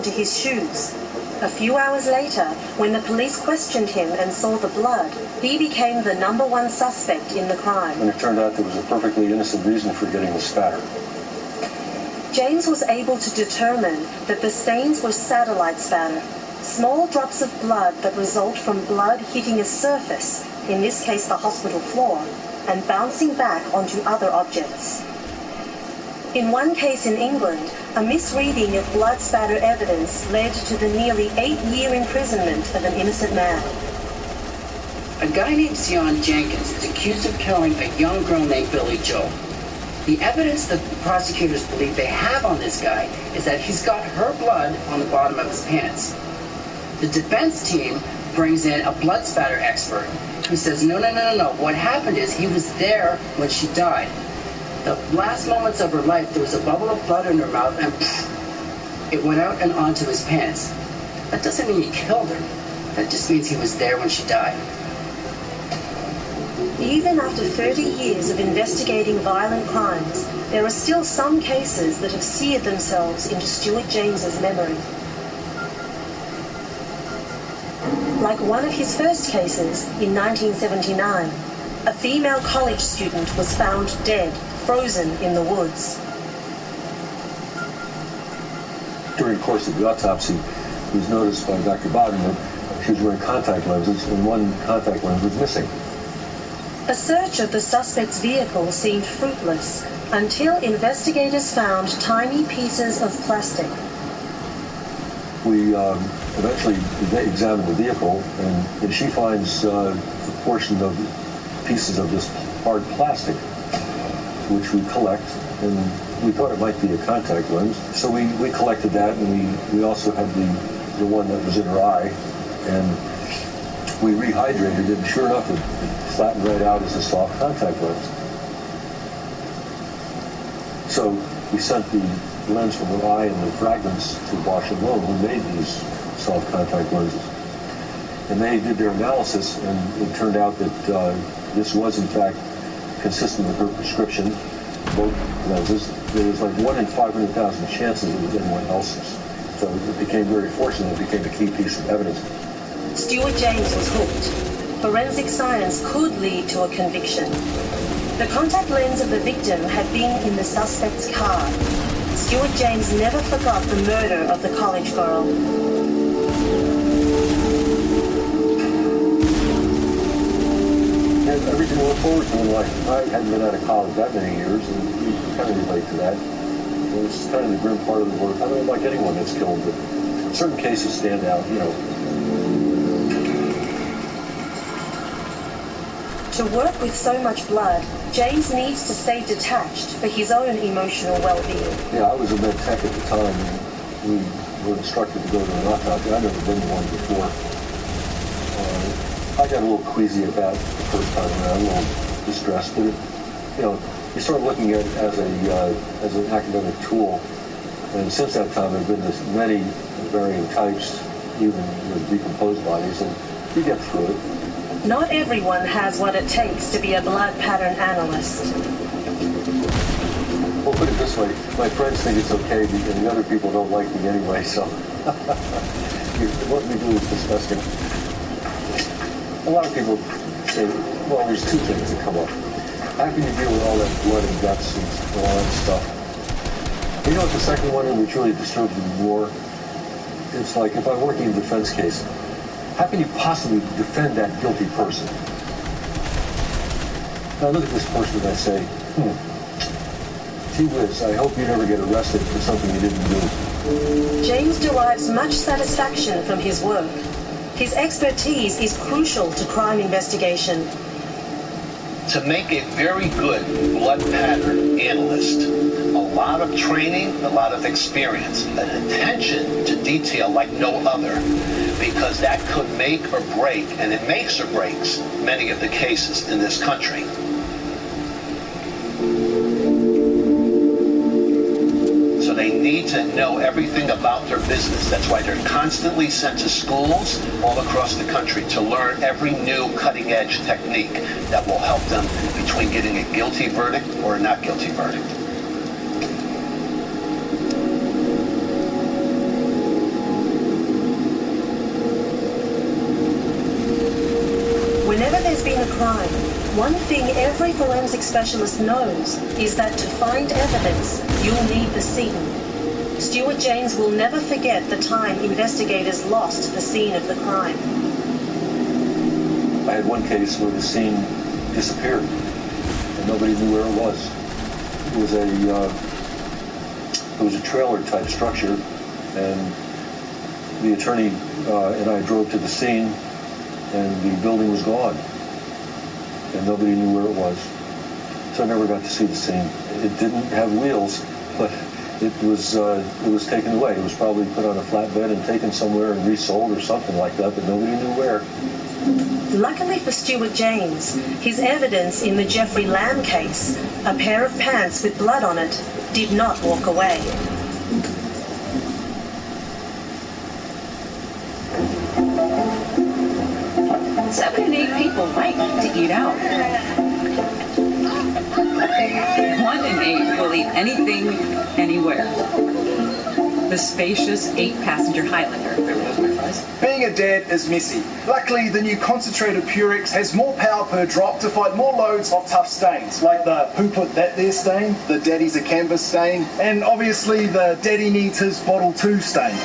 into his shoes. A few hours later, when the police questioned him and saw the blood, he became the #1 suspect in the crime. And it turned out there was a perfectly innocent reason for getting the spatter. James was able to determine that the stains were satellite spatter, small drops of blood that result from blood hitting a surface, in this case the hospital floor, and bouncing back onto other objects. In one case in England, a misreading of blood spatter evidence led to the nearly 8-year imprisonment of an innocent man. A guy named Sion Jenkins is accused of killing a young girl named Billy Joe. The evidence that the prosecutors believe they have on this guy is that he's got her blood on the bottom of his pants. The defense team brings in a blood spatter expert who says, no. What happened is he was there when she died. The last moments of her life, there was a bubble of blood in her mouth, and it went out and onto his pants. That doesn't mean he killed her. That just means he was there when she died. Even after 30 years of investigating violent crimes, there are still some cases that have seared themselves into Stuart James's memory. Like one of his first cases in 1979, a female college student was found dead, frozen in the woods. During the course of the autopsy, it was noticed by Dr. Bowden that she was wearing contact lenses, and one contact lens was missing. A search of the suspect's vehicle seemed fruitless until investigators found tiny pieces of plastic. We eventually examined the vehicle, and she finds a portion of pieces of this hard plastic, which we collect, and we thought it might be a contact lens. So we collected that, and we also had the one that was in her eye, and we rehydrated it, and sure enough, it flattened right out as a soft contact lens. So we sent the lens from her eye and the fragments to Bosch & Lone, who made these soft contact lenses. And they did their analysis, and it turned out that this was, in fact, consistent with her prescription, both lenses. There was like 1 in 500,000 chances it was anyone else's. So it became very fortunate. It became a key piece of evidence. Stuart James was hooked. Forensic science could lead to a conviction. The contact lens of the victim had been in the suspect's car. Stuart James never forgot the murder of the college girl. And everything to look forward to in life. I hadn't been out of college that many years, and you can kind of relate to that. It was kind of the grim part of the work. I don't know like anyone that's killed, but certain cases stand out, you know. To work with so much blood, James needs to stay detached for his own emotional well-being. Yeah, I was a med tech at the time, and we were instructed to go to an autopsy. I'd never been to one before. I got a little queasy about it the first time around, a little distressed, but you start looking at it as an academic tool. And since that time, there have been this many varying types, even with decomposed bodies, and you get through it. Not everyone has what it takes to be a blood pattern analyst. Well, put it this way, my friends think it's okay, and the other people don't like me anyway, so what we do is disgusting. A lot of people say, well, there's two things that come up. How can you deal with all that blood and guts and all that stuff? You know what the second one, which really disturbs me more? It's like if I'm working a defense case, how can you possibly defend that guilty person? Now look at this person and I say, gee whiz, I hope you never get arrested for something you didn't do. James derives much satisfaction from his work. His expertise is crucial to crime investigation. To make a very good blood pattern analyst, a lot of training, a lot of experience, an attention to detail like no other, because that could make or break, and it makes or breaks many of the cases in this country. So they need to know everything about their business. That's why they're constantly sent to schools all across the country to learn every new cutting-edge technique that will help them between getting a guilty verdict or a not guilty verdict. been a crime, one thing every forensic specialist knows is that to find evidence, you'll need the scene. Stuart James will never forget the time investigators lost the scene of the crime. I had one case where the scene disappeared and nobody knew where it was. It was a trailer type structure, and the attorney and I drove to the scene, and the building was gone, and nobody knew where it was. So I never got to see the scene. It didn't have wheels, but it was taken away. It was probably put on a flatbed and taken somewhere and resold or something like that, but nobody knew where. Luckily for Stuart James, his evidence in the Jeffrey Lamb case, a pair of pants with blood on it, did not walk away. Seven in 8 people like to eat out. 1 in 8 will eat anything, anywhere. The spacious 8-passenger Highlander. Being a dad is messy. Luckily, the new concentrated Purex has more power per drop to fight more loads of tough stains, like the who put that there stain, the daddy's a canvas stain, and obviously the daddy needs his bottle too stain.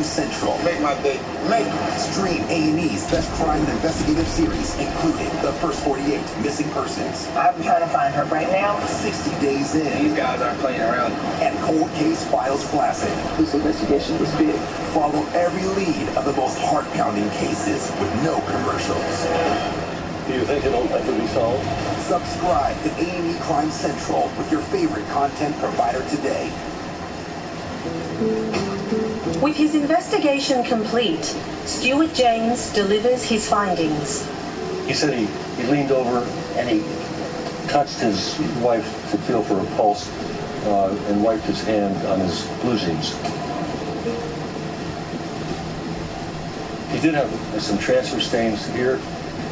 Central. Make my day. Make stream A&E's best crime and investigative series, including The First 48, Missing Persons. I'm trying to find her right now. 60 Days In. These guys aren't playing around. And Cold Case Files Classic. This investigation was big. Follow every lead of the most heart-pounding cases with no commercials. Do you think it'll ever be solved? Subscribe to A&E Crime Central with your favorite content provider today. With his investigation complete, Stuart James delivers his findings. He said he leaned over and he touched his wife to feel for a pulse and wiped his hand on his blue jeans. He did have some transfer stains here,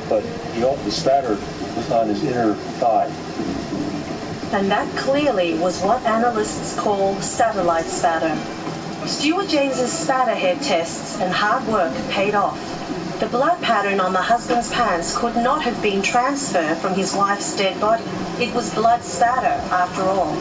but the spatter was on his inner thigh. And that clearly was what analysts call satellite spatter. Stuart James's spatter head tests and hard work paid off. The blood pattern on the husband's pants could not have been transferred from his wife's dead body. It was blood spatter, after all.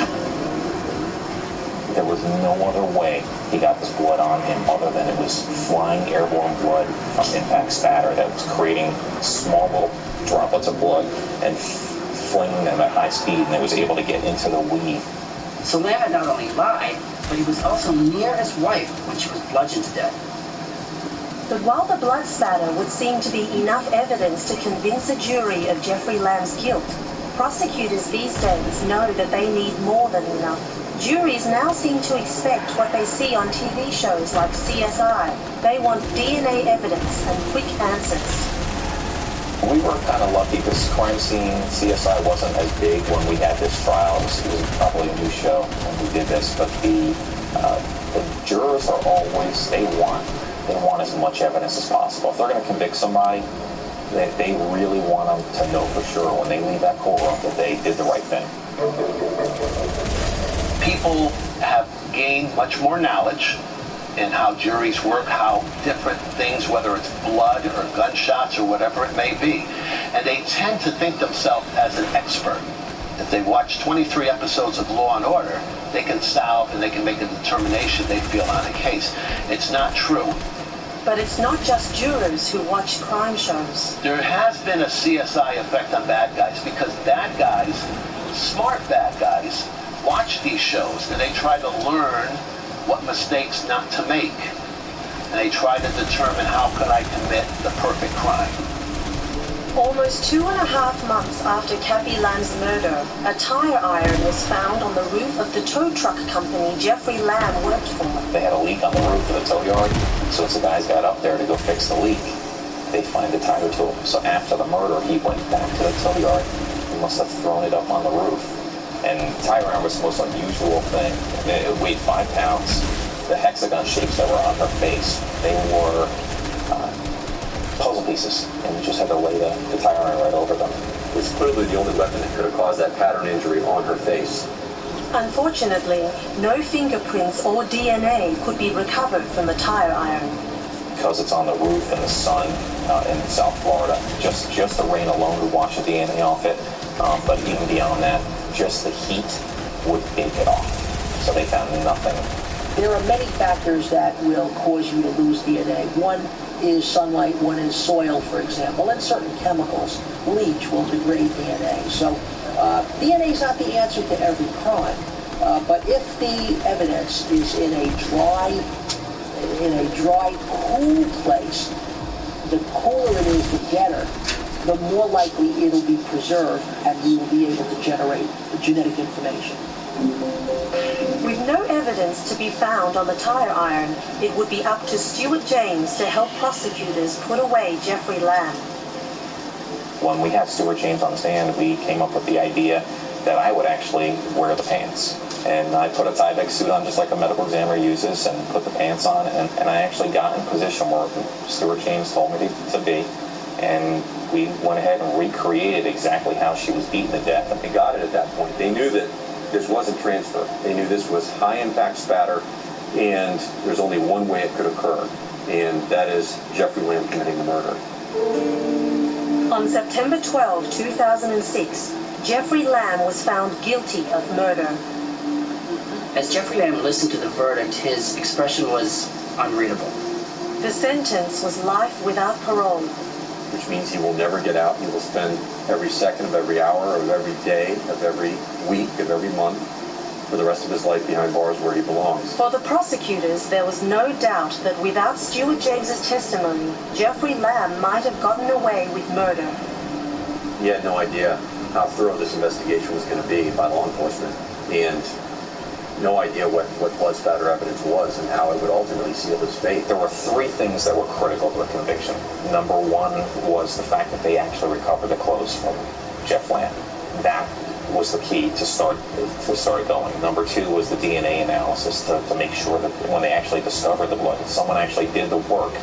There was no other way he got this blood on him other than it was flying airborne blood from impact spatter that was creating small little droplets of blood and flinging them at high speed, and it was able to get into the weave. So Lamb not only lied, but he was also near his wife when she was bludgeoned to death. But while the blood spatter would seem to be enough evidence to convince a jury of Jeffrey Lamb's guilt, prosecutors these days know that they need more than enough. Juries now seem to expect what they see on TV shows like CSI. They want DNA evidence and quick answers. We were kind of lucky because crime scene CSI wasn't as big when we had this trial. It was probably a new show when we did this, but the jurors are always, they want as much evidence as possible. If they're going to convict somebody, they really want them to know for sure when they leave that courtroom that they did the right thing. People have gained much more knowledge in how juries work, how different things, whether it's blood or gunshots or whatever it may be. And they tend to think themselves as an expert. If they watch 23 episodes of Law and Order, they can solve and they can make a determination they feel on a case. It's not true. But it's not just jurors who watch crime shows. There has been a CSI effect on bad guys because bad guys, smart bad guys, watch these shows and they try to learn what mistakes not to make. And they try to determine how can I commit the perfect crime. Almost 2.5 months after Kathy Lamb's murder, a tire iron was found on the roof of the tow truck company Jeffrey Lamb worked for. They had a leak on the roof of the tow yard, so as the guys got up there to go fix the leak, they find the tire tool. So after the murder, he went back to the tow yard. He must have thrown it up on the roof. And tire iron was the most unusual thing. It weighed 5 pounds. The hexagon shapes that were on her face, they were puzzle pieces, and you just had to lay the tire iron right over them. It's clearly the only weapon that could have caused that pattern injury on her face. Unfortunately, no fingerprints or DNA could be recovered from the tire iron. Because it's on the roof in the sun in South Florida, just the rain alone would wash the DNA off it. But even beyond that, just the heat would bake it off. So they found nothing. There are many factors that will cause you to lose DNA. One is sunlight, one is soil, for example, and certain chemicals. Bleach will degrade DNA. So DNA is not the answer to every crime. But if the evidence is in a dry, cool place, the cooler it is, the better, the more likely it'll be preserved and we will be able to generate genetic information. With no evidence to be found on the tire iron, it would be up to Stuart James to help prosecutors put away Jeffrey Lamb. When we had Stuart James on the stand, we came up with the idea that I would actually wear the pants. And I put a Tyvek suit on just like a medical examiner uses and put the pants on, and I actually got in position where Stuart James told me to be. And we went ahead and recreated exactly how she was beaten to death. They got it at that point. They knew that this wasn't transfer. They knew this was high-impact spatter, and there's only one way it could occur, and that is Jeffrey Lamb committing the murder. On September 12, 2006, Jeffrey Lamb was found guilty of murder. As Jeffrey Lamb listened to the verdict, his expression was unreadable. The sentence was life without parole. Which means he will never get out. He will spend every second of every hour of every day of every week of every month for the rest of his life behind bars where he belongs. For the prosecutors, there was no doubt that without Stuart James's testimony, Jeffrey Lamb might have gotten away with murder. He had no idea how thorough this investigation was going to be by law enforcement, and no idea what blood spatter evidence was and how it would ultimately seal his fate. There were 3 things that were critical to the conviction. Number 1 was the fact that they actually recovered the clothes from Jeff Lamb. That was the key to start going. Number 2 was the DNA analysis to make sure that when they actually discovered the blood, someone actually did the work.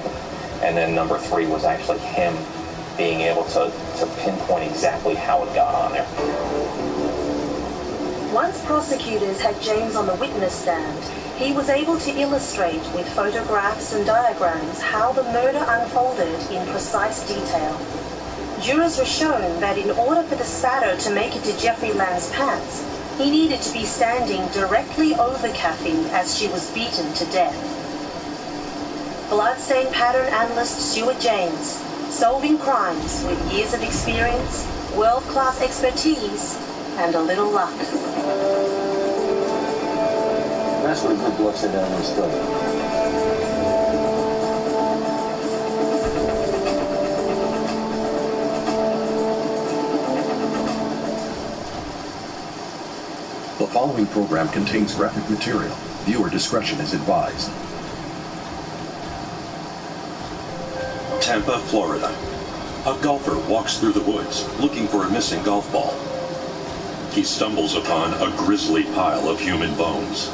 And then number 3 was actually him being able to pinpoint exactly how it got on there. Once prosecutors had James on the witness stand, he was able to illustrate with photographs and diagrams how the murder unfolded in precise detail. Jurors were shown that in order for the spatter to make it to Jeffrey Lamb's pants, he needed to be standing directly over Kathy as she was beaten to death. Bloodstain pattern analyst Stuart James, solving crimes with years of experience, world-class expertise, and a little luck. That's what a good bloodstain analyst does. The following program contains graphic material. Viewer discretion is advised. Tampa, Florida. A golfer walks through the woods looking for a missing golf ball. He stumbles upon a grisly pile of human bones.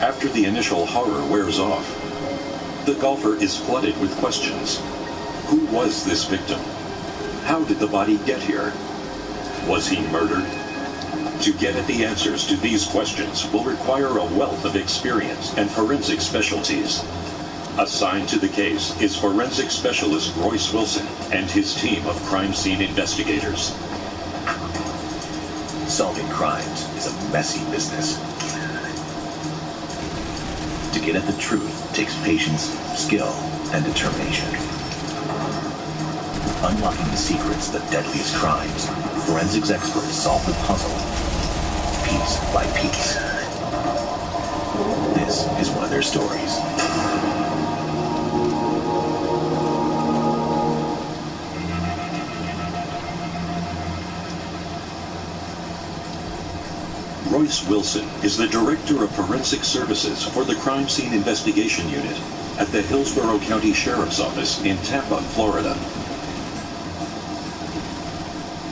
After the initial horror wears off, the golfer is flooded with questions. Who was this victim? How did the body get here? Was he murdered? To get at the answers to these questions will require a wealth of experience and forensic specialties. Assigned to the case is forensic specialist Royce Wilson and his team of crime scene investigators. Solving crimes is a messy business. To get at the truth takes patience, skill, and determination. Unlocking the secrets of the deadliest crimes, forensics experts solve the puzzle piece by piece. This is one of their stories. Royce Wilson is the Director of Forensic Services for the Crime Scene Investigation Unit at the Hillsborough County Sheriff's Office in Tampa, Florida.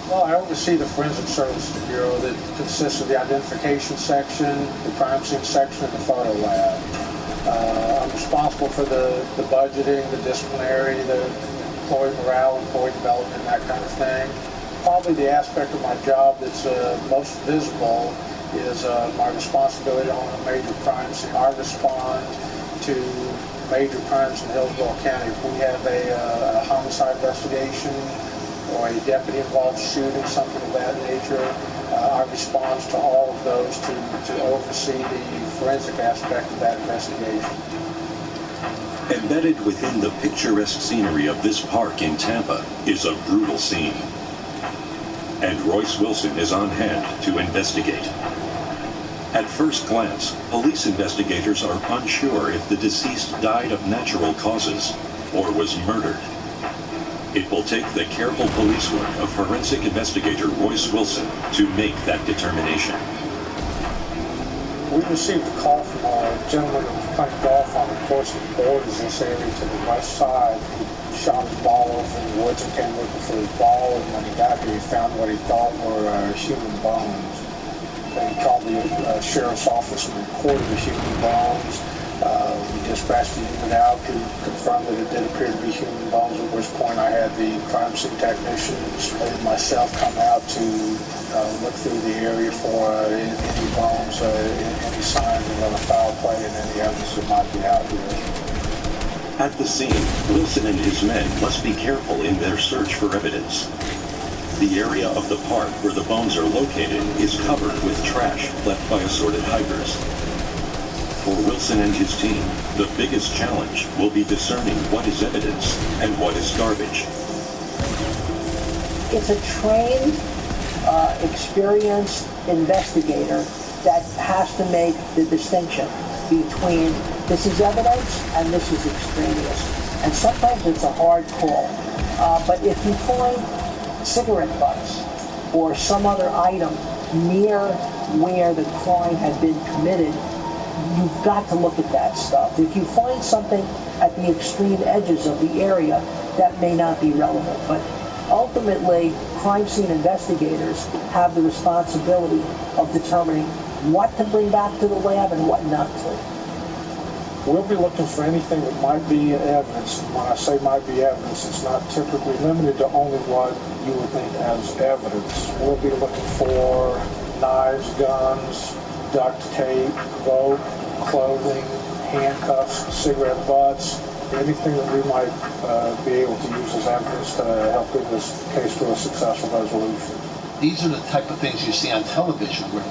Well, I oversee the Forensic Services Bureau that consists of the identification section, the crime scene section, and the photo lab. I'm responsible for the budgeting, the disciplinary, the employee morale, employee development, that kind of thing. Probably the aspect of my job that's most visible is my responsibility on a major crime scene. I respond to major crimes in Hillsborough County. If we have a homicide investigation or a deputy-involved shooting, something of that nature, I respond to all of those to oversee the forensic aspect of that investigation. Embedded within the picturesque scenery of this park in Tampa is a brutal scene. And Royce Wilson is on hand to investigate. At first glance, police investigators are unsure if the deceased died of natural causes or was murdered. It will take the careful police work of forensic investigator Royce Wilson to make that determination. We received a call from a gentleman who was playing golf on the course that borders this area to the west side. He shot his ball over in the woods and came looking for his ball, and when he got here, he found what he thought were human bones. He called the sheriff's office and reported the human bones. We dispatched the unit out to confirm that it did appear to be human bones, at which point I had the crime scene technicians and myself come out to look through the area for any bones, any signs of foul play, and any evidence that might be out here. At the scene, Wilson and his men must be careful in their search for evidence. The area of the park where the bones are located is covered with trash left by assorted hikers. For Wilson and his team, the biggest challenge will be discerning what is evidence and what is garbage. It's a trained, experienced investigator that has to make the distinction between this is evidence and this is extraneous. And sometimes it's a hard call. But if you find cigarette butts or some other item near where the crime had been committed, you've got to look at that stuff. If you find something at the extreme edges of the area, that may not be relevant. But ultimately, crime scene investigators have the responsibility of determining what to bring back to the lab and what not to. We'll be looking for anything that might be evidence. When I say might be evidence, it's not typically limited to only what you would think as evidence. We'll be looking for knives, guns, duct tape, rope, clothing, handcuffs, cigarette butts, anything that we might be able to use as evidence to help get this case to a successful resolution. These are the type of things you see on television where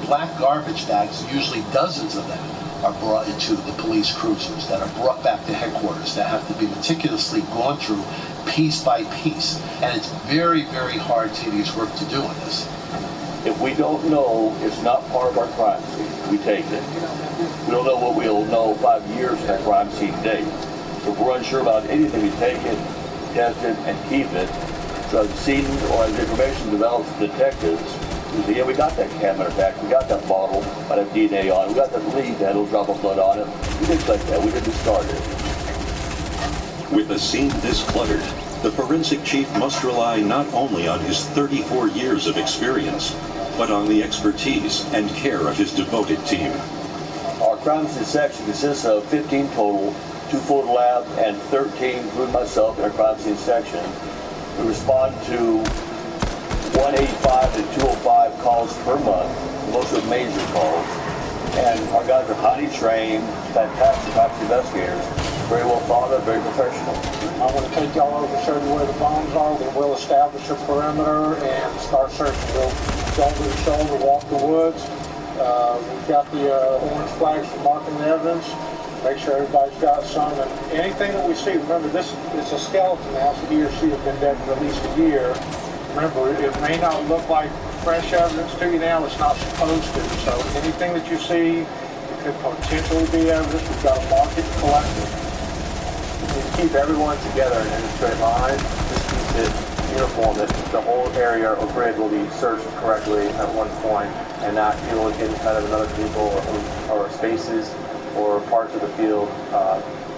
black garbage bags, usually dozens of them, are brought into the police cruisers, that are brought back to headquarters, that have to be meticulously gone through piece by piece. And it's very, very hard, tedious work to do in this. If we don't know it's not part of our crime scene, we take it. We don't know what we'll know 5 years from that crime scene date. If we're unsure about anything, we take it, test it, and keep it. So as the scene or as information develops from detectives, we say, yeah, we got that can, matter of fact, we got that bottle, that had DNA on it, we got that lead that had a little drop of blood on it. We didn't collect that, we didn't discard it. With a scene this cluttered, the forensic chief must rely not only on his 34 years of experience, but on the expertise and care of his devoted team. Our crime scene section consists of 15 total, 2 photo lab, and 13, including myself, in our crime scene section. We respond to 185 and 205 calls per month, most of them major calls. And our guys are highly trained, fantastic crime scene investigators, very well thought of, very professional. I want to take y'all over, show you where the bones are, then we'll establish a perimeter and start searching. We'll shoulder to shoulder walk the woods, We've got the orange flags for marking the evidence. Make sure everybody's got some. And anything that we see, remember, this is a skeleton now, so he or she has been dead for at least a year. Remember, it may not look like fresh evidence to you now. It's not supposed to. So anything that you see, it could potentially be evidence. We've got to mark it and collect it. You keep everyone together in a straight line. Just keep it uniform, that the whole area or grid will be searched correctly at one point, and not you look inside of another vehicle or spaces or parts of the field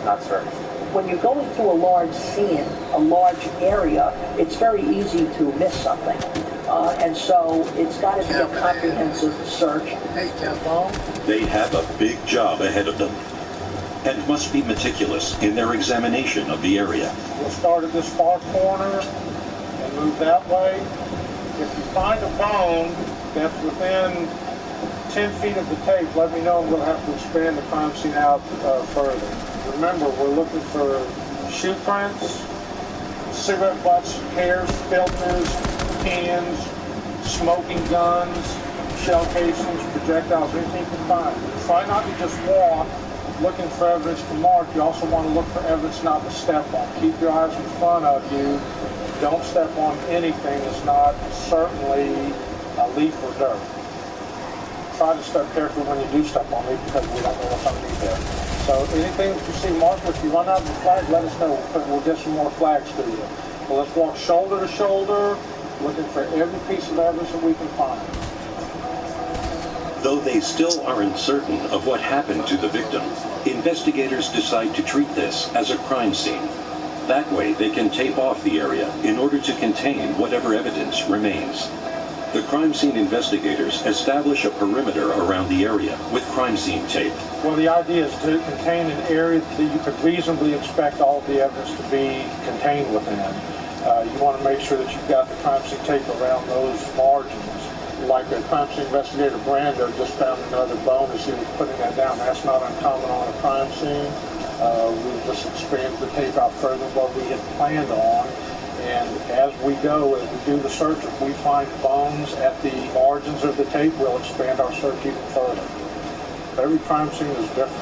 not searched. When you're going through a large scene, a large area, it's very easy to miss something. And so it's got to be a comprehensive search. They have a big job ahead of them and must be meticulous in their examination of the area. We'll start at this far corner and move that way. If you find a bone that's within 10 feet of the tape, let me know and we'll have to expand the crime scene out further. Remember, we're looking for shoe prints, cigarette butts, hairs, filters, cans, smoking guns, shell casings, projectiles, anything you can find. Try not to just walk looking for evidence to mark. You also want to look for evidence not to step on. Keep your eyes in front of you. Don't step on anything that's not certainly a leaf or dirt. Try to step carefully when you do step on leaf because we don't know what's underneath there. So anything that you see marked, if you run out of the flag, let us know. We'll get some more flags to you. So let's walk shoulder to shoulder, looking for every piece of evidence that we can find. Though they still aren't certain of what happened to the victim, investigators decide to treat this as a crime scene. That way they can tape off the area in order to contain whatever evidence remains. The crime scene investigators establish a perimeter around the area with crime scene tape. Well, the idea is to contain an area that you could reasonably expect all of the evidence to be contained within. You want to make sure that you've got the crime scene tape around those margins. Like a crime scene investigator, Brando, just found another bone as he was putting that down. That's not uncommon on a crime scene. We just expanded the tape out further than what we had planned on. And as we go, as we do the search, if we find bones at the margins of the tape, we'll expand our search even further. Every crime scene is different.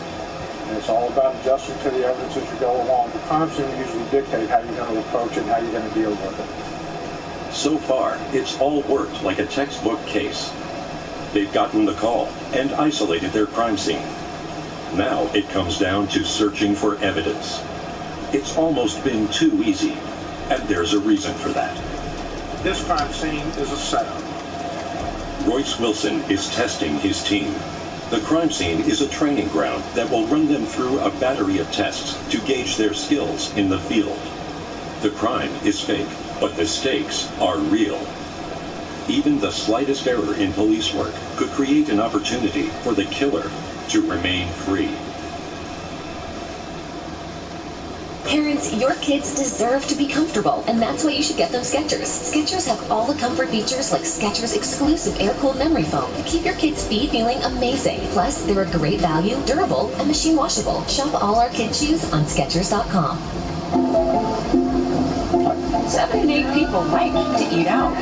And it's all about adjusting to the evidence as you go along. The crime scene will usually dictate how you're going to approach it and how you're going to deal with it. So far, it's all worked like a textbook case. They've gotten the call and isolated their crime scene. Now it comes down to searching for evidence. It's almost been too easy. And there's a reason for that. This crime scene is a setup. Royce Wilson is testing his team. The crime scene is a training ground that will run them through a battery of tests to gauge their skills in the field. The crime is fake, but the stakes are real. Even the slightest error in police work could create an opportunity for the killer to remain free. Parents, your kids deserve to be comfortable, and that's why you should get them Skechers. Skechers have all the comfort features like Skechers exclusive air-cooled memory foam to keep your kids' feet feeling amazing. Plus, they're a great value, durable, and machine washable. Shop all our kids' shoes on Skechers.com. 7 in 8 people like to eat out.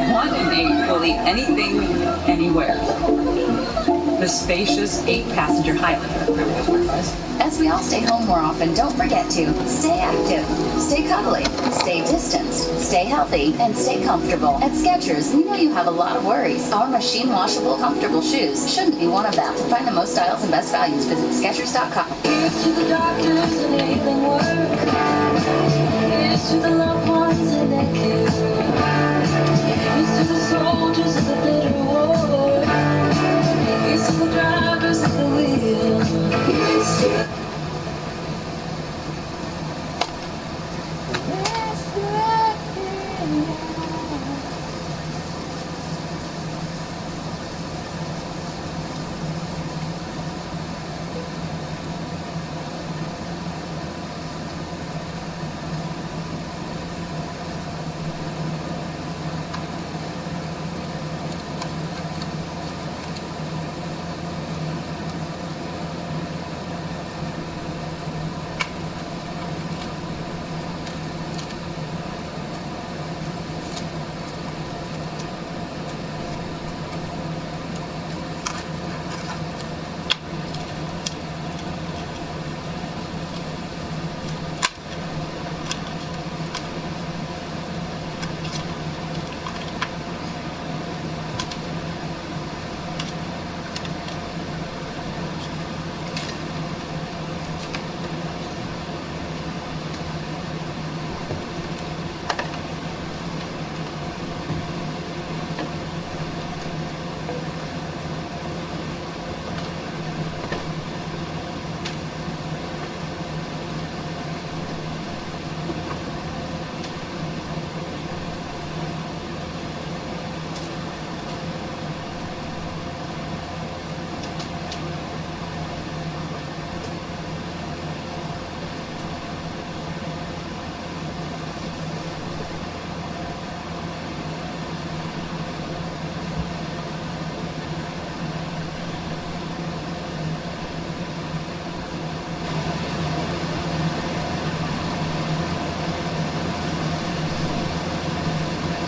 1 in 8 will eat anything, anywhere. The spacious 8-passenger Highlander. As we all stay home more often, don't forget to stay active, stay cuddly, stay distanced, stay healthy, and stay comfortable. At Skechers, we know you have a lot of worries. Our machine washable, comfortable shoes shouldn't be one of them. To find the most styles and best values, visit Skechers.com. Here's to the doctors and leaving work. Here's to the loved ones and their kids.